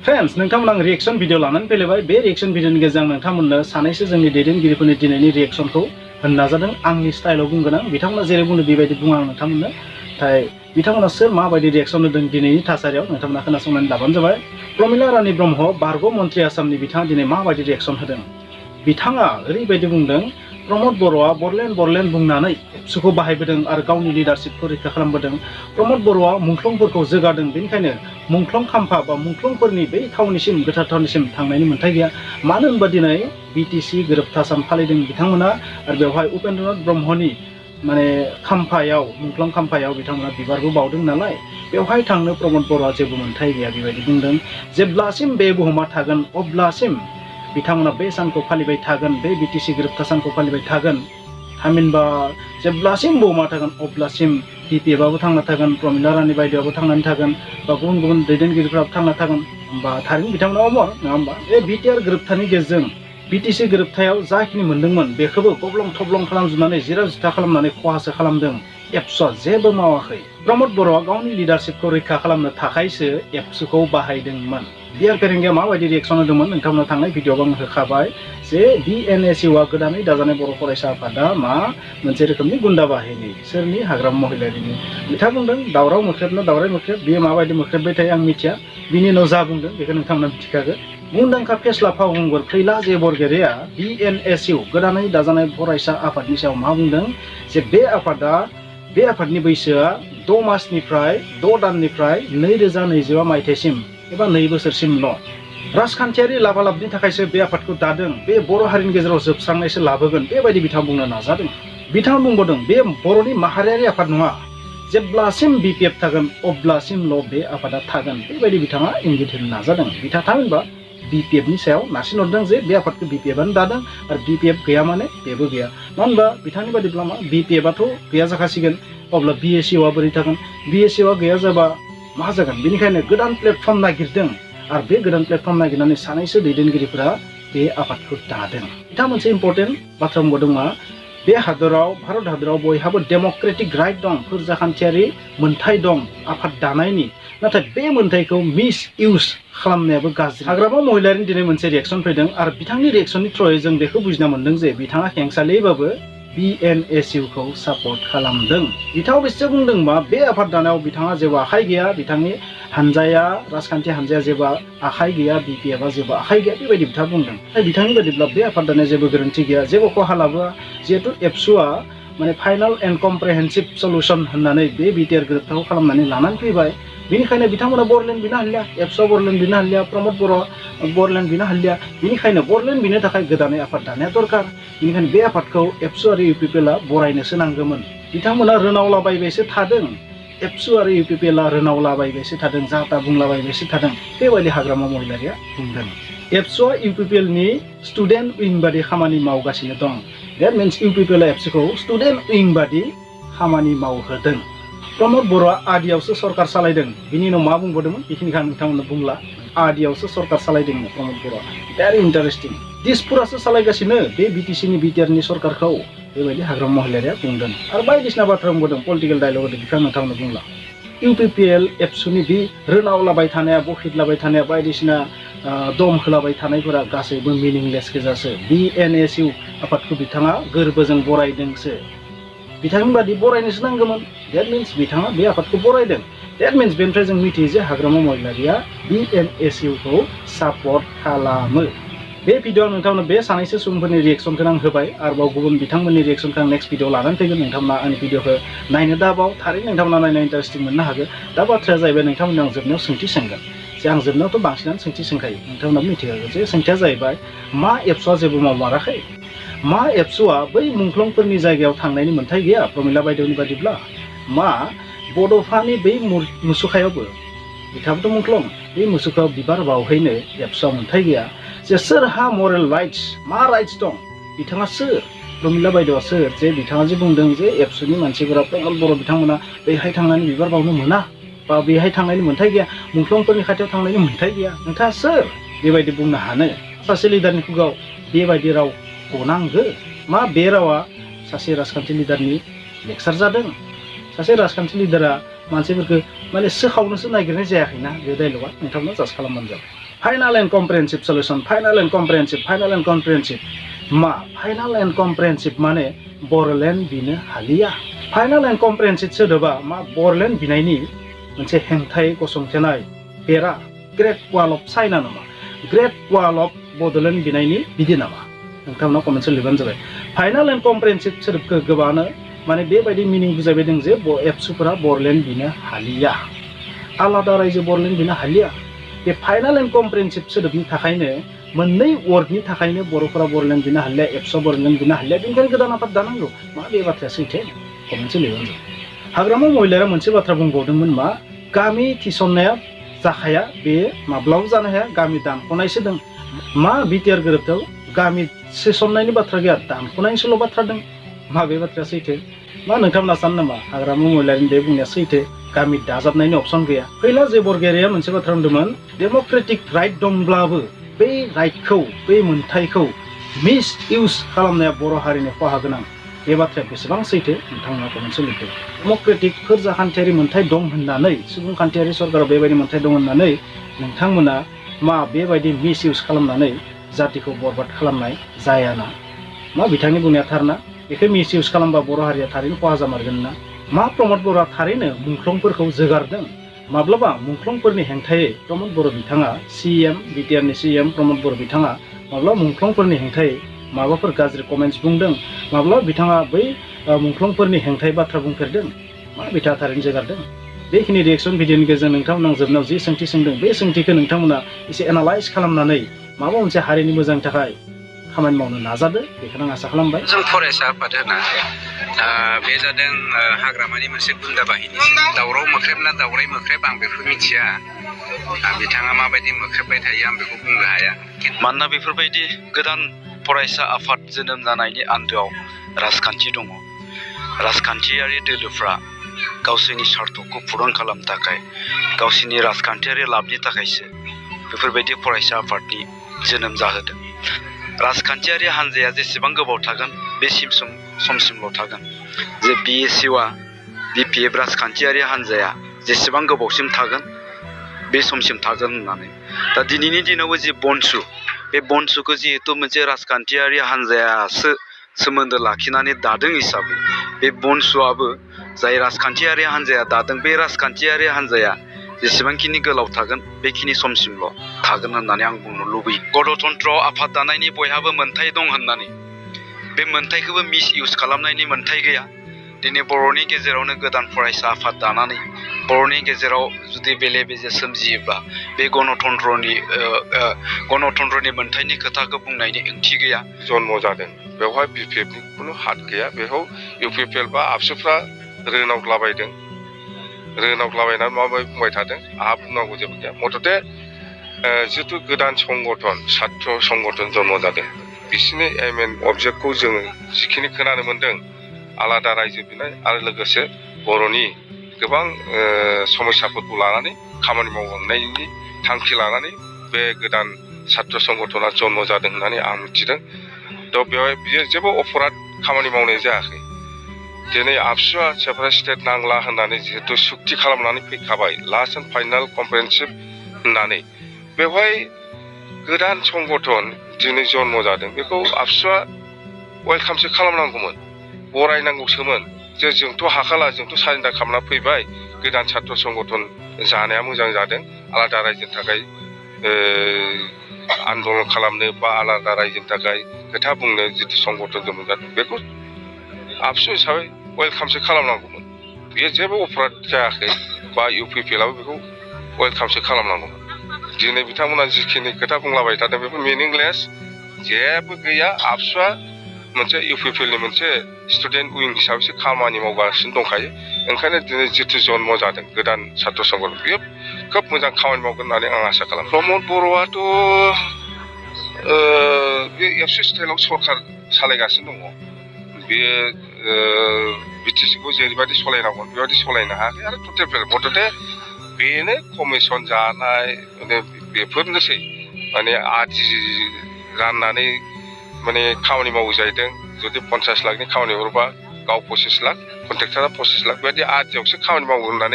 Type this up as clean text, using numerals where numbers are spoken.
friends नोंथांमोन आं reaction video लानानै फैलायबाय बे रिएक्शन भिडिअनि गेजेरजों नोंथांमोननो सानैसो जोंनि दैदेनगिरिफोरनि दिनैनि रिएक्शनखौ होनो नाजादों आंनि स्टाइलाव बुंगोन आं बिथांमोना जेरै बुंदों बेबायदि बुङा आं नोंथांमोननो नाथाय बिथांमोना सोर माबायदि रिएक्शन होदों दिनैनि थासारियाव नोंथांमोना खोनासंनानै लाबानो जाबाय प्रमिला रानी ब्रह्म बारग' मन्त्रि आसामनि बिथाङा दिनै माबायदि रिएक्शन होदों बिथाङा ओरैबायदि बुंदों प्रमद बर'आ बरलेण्ड बुंनानै एबसुखौ बाहायबोदों आरो गावनि लिडारशिपखौ रैखा खालामबोदों प्रमद बर'आ मुंख्लंफोरखौ जोगादों बेनिखायनो मुंख्लं खाम्फा बा मुंख्लंफोरनि बै थावनिसिम गोथार थावनिसिम थांनायनि मोन्थाय गैया मानो होनबा दिनै बिटिसि गोरोबथा सान फालिदों बिथांमोना आरो बेवहाय उपेन्द्रनाथ ब्रह्मनि माने खाम्फायाव मुंख्लं खाम्फायाव बिथांमोना बिबारबो बावदों नालाय बेवहाय थांनो प्रमद बर'आ जेबो मोन्थाय गैया बेबायदि बुंदों जेब्लासिम बे बुहुमा थागोन अब्लासिम बिथांमोना बे सानखौ फालिबाय थागोन बे बिटिसि गोरोबथा सानखौ फालिबाय थागोन थामहिनबा जेब्लासिम बुहुमा थागोन अब्लासिम डिपिएफआबो थांना थागोन प्रमिला रानी बायदियाबो थांनानै थागोन बा गुबुन गुबुन दैदेनगिरिफ्राबो थांना थागोन होमबा थारैनो बिथांमोना अमर नङा होमबा बे बिटिआर गोरोबथानि गेजेरजों बिटिसि गोरोबथायाव जाखिनि मोनदोंमोन बेखौबो गब्लं थब्लं खालामजोबनानै जिरा जिथा खालामनानै खहासो खालामदों एबसुआ जेबो मावाखै प्रमद बर'आ गावनि लिडारशिपखौ रैखा खालामनो थाखायसो एबसुखौ बाहायदोंमोन डिआर फेरेंगाया माबायदि रिएक्शन होदोंमोन नोंथांमोना थांनाय भिडिअआव आं होखाबाय जे बिएनएसइउआ गोदानै दाजानाय बर' फरायसा आफादा मा मोनसे रोखोमनि गुन्दा बाहिनी सोरनि हाग्रामा महिलारिनि बिथाङा बुंदों दावराव मोख्रेब ना दावराय मोख्रेब बियो माबायदि मोख्रेबबाय थायो आं मिथिया बिनि उनाव जा बुंदों बेखौ नोंथांमोना मिथिखागोन मुंदांखा फेस्ला फावखुंगुर फैला जे बरगयारिया बिएनएसइउ गोदानै दाजानाय फरायसा आफादनि सायाव मा बुंदों जे बे आफादनि बैसोआ 6 मासनिफ्राय 6 दाननिफ्राय 2025 मायथाइसिम एबा 2 बोसोरसिमल' राजखान्थियारि लाभालाबनि थाखायसो बे आफादखौ दादों बे बर' हारिनि गेजेराव जोबस्रांनायसो लाबोगोन बेबायदि बिथाङा बुंनो नाजादों बिथाङा बुंबावदों बे बर'नि माहारियारि आफाद नङा जेब्लासिम बिपिएफ थागोन अब्लासिमल' बे आफादा थागोन बेबायदि बिथाङा इंगित होनो नाजादों बिथाङा थामहिनबा बिपिएफनि सायाव नारसिनहरदों जे बे आफादखौ बिपिएफआनो दादों आरो बिपिएफ गैया माने बेबो गैया मानो होनबा बिथांनि बादिब्ला मा बिपिएफआथ' गैया जाखासिगोन अब्ला बिएसइउआ बोरै थागोन बिएसइउआ गैया जाबा मा जागोन बेनिखायनो गोदान प्लेटफर्म नागिरदों आरो बे गोदान प्लेटफर्म नागिरनानै सानैसो दैदेनगिरिफोरा बे आफादखौ दादों बिथाङा मोनसे इम्पर्टेन्ट बाथ्रा बुंबावदों मा बे हादराव भारत हादराव बयहाबो डेम'क्रेटिक राइट दं फोरजाखान्थियारि मोन्थाय दं आफाद दानायनि नाथाय बे मोन्थायखौ मिस इउज खालामनायाबो गाज्रि हाग्रामा महिलारिनि दिनै मोनसे रिएक्शन फैदों आरो बिथांनि रिएक्शननि थ्रुयै जों बेखौ बुजिना मोन्दों जे बिथाङा हेंसालियैबाबो बिएनएसइउखौ सापर्ट खालामदों बिथाङा बेसे बुंदों मा बे आफाद दानायाव बिथाङा जेबो आखाइ गैया बिथांनि हानजाया राजखान्थि हानजाया जेबो आखाइ गैया बिपिएफआ जेबो आखाइ गैया बेबायदि बिथाङा बुंदों बिथांनि बादिब्ला बे आफाद दानाया जेबो गोरोन्थि गैया जेबो खहा लाबोआ जिहेतु एबसुआ माने फाइनाल एन्ड कमप्रेहेन्सिभ सल्युशन होननानै बे बिटिआर गोरोबथाखौ खालामनानै लानानै फैबाय बेनिखायनो बिथांमोना बरलेण्ड बिनो हालिया एबसुआ बरलेण्ड बिनो हालिया प्रमद बर'आ बरलेण्ड बिनो हालिया बेनिखायनो बरलेण्ड बिनो थाखाय गोदानै आफाद दानाया दरकार बेनिखायनो बे आफादखौ एबसु आरो इउपिपिएलआ बरायनोसो नांगौमोन बिथांमोना रोनावलाबायबायसो थादों एबसु आरो इउपिपिएलआ रोनावलाबायबायसो थादों जाता बुंलाबायबायसो थादों बेबायदि हाग्रामा महिलारिया बुंदों एबसुआ इउपिपिएलनि स्टुडेन्ट उइं बादि खामानि मावगासिनो दं देट मिन्स इउपिपिएलआ एबसुखौ स्टुडेन्ट उइं बादि खामानि मावहोदों प्रमद बर'आ आदियावसो सरकार सालायदों बिनि उनाव मा बुंबावदोंमोन बेखिनिखौ आं नोंथांमोननो बुंला आदियावसो सरकार सालायदोंमोन प्रमद बर'आ भेरि इन्टारेस्टिं दिसपुरासो सालायगासिनो बे बिटिसिनि बिटिआरनि सरकारखौ बेबायदि हाग्रामा महिलारिया बुंदों आरो बायदिसिना बाथ्रा बुंदों पलिटिकेल डायलग होदों बेखौ आं नोंथांमोननो बुंला इउपिपिएल एबसुनि बे रोनावलाबाय थानाया बखिदलाबाय थानाया बायदिसिना दम होलाबाय थानायफोरा गासैबो मिनिंलेस गोजासो बिएनएसइउ आफादखौ बिथाङा गोरबोजों बरायदोंसो बिथांनि बादि बरायनोसो नांगौमोन देट मिन्स बिथाङा बे आफादखौ बरायदों देट मिन्स बेनिफ्राय जों मिथियो जे हाग्रामा महिलारिया बिएनएसइउखौ सापर्ट खालामो बे भिडिअआव नोंथांमोन बे सानैसो सुबुंफोरनि रिएक्शनखौ आं होबाय आरोबाव गुबुन बिथांमोननि रिएक्शनखौ आं नेक्स्ट भिडिअ लानानै फैगोन नोंथांमोना आंनि भिडिअखौ नायनो दाबाव थारैनो नोंथांमोना नायनो इन्टारेस्टिं मोननो हागोन दा बाथ्राया जाहैबाय नोंथांमोननो आं जोबनायाव सोंथि सोंगोन जे आं जोबनायावथ' बांसिनानो सोंथि सोंखायो नोंथांमोनाबो मिथिखागोन जे सोंथिया जाहैबाय मा एबसुआ जेबो मावमाराखै मा एबसुआ बै मुंख्लंफोरनि जायगायाव थांनायनि मोन्थाय गैया प्रमिला बायदिनि बादिब्ला मा बड'फानि बै मुसुखायावबो बिथाङाबोथ' मुंख्लं बे मुसुखायाव बिबार बावहैनो एबसुआ मोन्थाय गैया जे सोरहा मरेल राइट्स मा राइट्स दं बिथाङा सोर प्रमिला बायदिआ सोर जे बिथाङा जे बुंदों जे एबसुनि मानसिफोरा प्रमद बर' बिथांमोना बेहाय थांनानै बिबार बावनो मोना बा बेहाय थांनायनि मोन्थाय गैया मुंख्लंफोरनि खाथियाव थांनायनि मोन्थाय गैया नोंथाङा सोर बेबायदि बुंनो हानो सासे लिडारनि खुगाव बेबायदि राव गनांगो मा बे रावा सासे राजखान्थि लिडारनि लेक्सार जादों सासे राजखान्थि लिडारा मानसिफोरखौ माने सोखावनोसो नागिरनाय जायाखैना बे डायलगा नोंथांमोना जास्ट खालामबानो जाबाय final and comprehensive solution final and comprehensive मा फाइनाल एन्ड कम्प्रिहेन्सिभ माने बर'लेण्ड बिनो हालिया फाइनाल एन्ड कम्प्रिहेन्सिभ सोदोबा मा बर'लेण्ड बिनायनि मोनसे हेंथायै गसंथेनाय बेरा ग्रेट वाल अफ चाइना नामा ग्रेट वाल अफ बड'लेण्ड बिनायनि बिदि नामा नोंथांमोना कमेन्टआव लिरबानो जाबाय फाइनाल एन्ड कम्प्रिहेन्सिभ सोदोबखौ गोबाङानो माने बेबायदि मिनिं बुजायबाय दं जे एबसुफोरा बर'लेण्ड बिनो हालिया आलादा रायजो बर'लेण्ड बिनो हालिया बे फाइनाल एन्ड कम्प्रिहेन्सिभ सोदोबनि थाखायनो मोननै वर्डनि थाखायनो बर'फोरा बर'लेण्ड बिनो हालिया एबसुआ बर'लेण्ड बिनो हालिया बेनिखायनो गोदान आफाद दानांगौ मा बे बाथ्राया सैथो कमेन्टआव लिरबानो जाबाय हाग्रामा महिलाया मोनसे बाथ्रा बुंबावदोंमोन मा गामि थिसननाया जाखाया बे माब्लाबो जानो हाया गामि दानख'नायसो दं मा बिटिआर गोरोबथायाव गामि थिसननायनि बाथ्रा गैया दानख'नायनिसोल' बाथ्रा दं मा बे बाथ्राया सैथो मा नोंथांमोना सानो नामा हाग्रामा महिलानि बे बुंनाया सैथो गामि दाजाबनायनि अपसन गैया फैला जे बरगयारिया मोनसे बाथ्रा बुंदोंमोन डेम'क्रेटिक राइट दंब्लाबो बै राइटखौ बै मोनथायखौ मिस इउज खालामनाया बर' हारिनि खहा गोनां बे बाथ्राया बेसेबां सैथो नोंथांमोना कमेन्टआव लिरदों डेम'क्रेटिक फोरजाखान्थियारि मोनथाय दं होननानै सुबुंखान्थियारि सरकाराव बेबायदि मोनथाय दं होननानै नोंथांमोना मा बेबायदि मिस इउज खालामनानै जातिखौ बरबाद खालामनाय जायाना मा बिथांनि बुंनाया थारना बेखौ मिस इउज खालामबा बर' हारिया थारैनो खहा जामारगोन ना मा प्रमद बर'आ थारैनो मुंख्लंफोरखौ जोगारदों माब्लाबा मुंख्लंफोरनि हेंथायै प्रमद बर' बिथाङा सिएम बिटिआरनि सिएम प्रमद बर' बिथाङा माब्लाबा मुंख्लंफोरनि हेंथायै माबाफोर गाज्रि कमेन्ट्स बुंदों माब्लाबा बिथाङा बै मुंख्लंफोरनि हेंथायै बाथ्रा बुंफेरदों मा बिथाङा थारैनो जोगारदों बेखिनि रिएक्सन भिडिअनि गेजेरजों नोंथांमोना जोबनायाव जि सोंथि सोंदों बे सोंथिखौ नोंथांमोना एसे एनालाइज खालामनानै माबा मोनसे हारिनि मोजांनि थाखाय खामानि मावनो नाजादो बेखौनो आं आसा खालामबाय जों फरायसा आफाद होना बे जादों हाग्रामानि मोनसे गुन्दा बाहिनी दावराव मोख्रेब ना दावराय मोख्रेब आं बेखौ मिथिया बिथाङा माबायदि मोख्रेबबाय थायो आं बेखौ बुंनो हाया मानोना बेफोरबायदि गोदान फरायसा आफाद जोनोम जानायनि आन्दोआव राजखान्थि दङ राजखान्थियारि दोलोफ्रा गावसोरनि स्वार्थखौ फुरन खालामनो थाखाय गावसोरनि राजखान्थियारि लाबनि थाखायसो बेफोरबायदि फरायसा आफादनि जोनोम जाहोदों राजखान्थियारि हान्जाया जेसेबां गोबाव थागोन बे समसिमल' थागोन जे BSUआ BPF राजखान्थियारि हान्जाया जेसेबां गोबावसिम थागोन बे समसिम थागोन होननानै दा दिनैनि दिनावबो जे BNSU बे BNSUखौ जिहेतु मोनसे राजखान्थियारि हान्जायासो सोमोन्दो लाखिनानै दादों हिसाबै बे BNSUआबो जाय राजखान्थियारि हान्जाया दादों बे राजखान्थियारि हान्जाया जेसेबांखिनि गोलाव थागोन बेखिनि समसिमल' थागोन होननानै आं बुंनो लुबैयो गणतन्त्र आफाद दानायनि बयहाबो मोनथाय दं होननानै बे मोनथायखौबो मिस इउज खालामनायनि मोनथाय गैया दिनै बर'नि गेजेरावनो गोदान फरायसा आफाद दानानै बर'नि गेजेराव जुदि बेले बेजे सोमजियोब्ला बे गणतन्त्रनि मोनथायनि खोथाखौ बुंनायनि ओंथि गैया जन्म जादों बेवहाय BPFनि खुनु हात गैया बेखौ UPPL बा आबसुफ्रा रोनावग्लाबायदों रोनावग्लाबायनानै माबायदि बुंबाय थादों आहा बुंनांगौ जेबो गैया मथथे जिथु गोदान संगठन छात्र संगठन जन्म जादों बिसोरनि एम एन्ड अबजेक्टखौ जोङो जिखिनि खोनानो मोन्दों आलादा रायजो बिनाय आरो लोगोसे बर'नि गोबां समस्याफोरखौ लानानै खामानि मावलांनायनि थांखि लानानै बे गोदान छात्र संगठना जन्म जादों होननानै आं मिथिदों थ' बेवहाय बियो जेबो अपराध खामानि मावनाय जायाखै दिनै आबसुआ सेपारेट स्टेट नांला होननानै जिहेतु सुक्ति खालामनानै फैखाबाय लास्ट एन्ड फाइनाल कम्प्रिहेन्सिभ होननानै बेवहाय गोदान संगठन दिनै जन्म जादों बेखौ आबसुआ वेलकामसो खालामनांगौमोन बरायनांगौसोमोन जे जोंथ' हाखाला जोंथ' सारेन्डार खालामना फैबाय गोदान छात्र संगठन जानाया मोजां जादों आलादा रायजोनि थाखाय आन्दलन खालामनो बा आलादा रायजोनि थाखाय खोथा बुंनो जिथु संगठन जन्म जादों बेखौ आबसु हिसाबै वेलकामसो खालामनांगौमोन बेयो जेबो अपराध जायाखै बा UPPLआबो बेखौ वेलकामसो खालामनांगौमोन दिनै बिथांमोना जिखिनि खोथा बुंलाबाय थादों बेफोर मिनिंलेस जेबो गैया आबसुआ मोनसे UPPLनि मोनसे स्टुडेन्ट उइं हिसाबैसो खामानि मावगासिनो दंखायो ओंखायनो दिनै जिथु जन्म जादों गोदान छात्र संगठन बेयो खोब मोजां खामानि मावगोन होननानै आं आसा खालामो प्रमद बर'आथ' बे एबसु स्टाइलाव सरकार सालायगासिनो दङ बेयो BTCखौ जेरैबायदि सालायनांगौ बेबायदि सालायनो हायाखै आरो मथथे बेनो कमिसन जानाय माने बेफोरनोसै माने आदि राननानै माने खामानि मावो जाहैदों जुदि 50 लाखनि खामानि हरबा गाव 25 लाख कन्ट्रेक्टरा 25 लाख बेबायदि आदियावसो खामानि मावो होननानै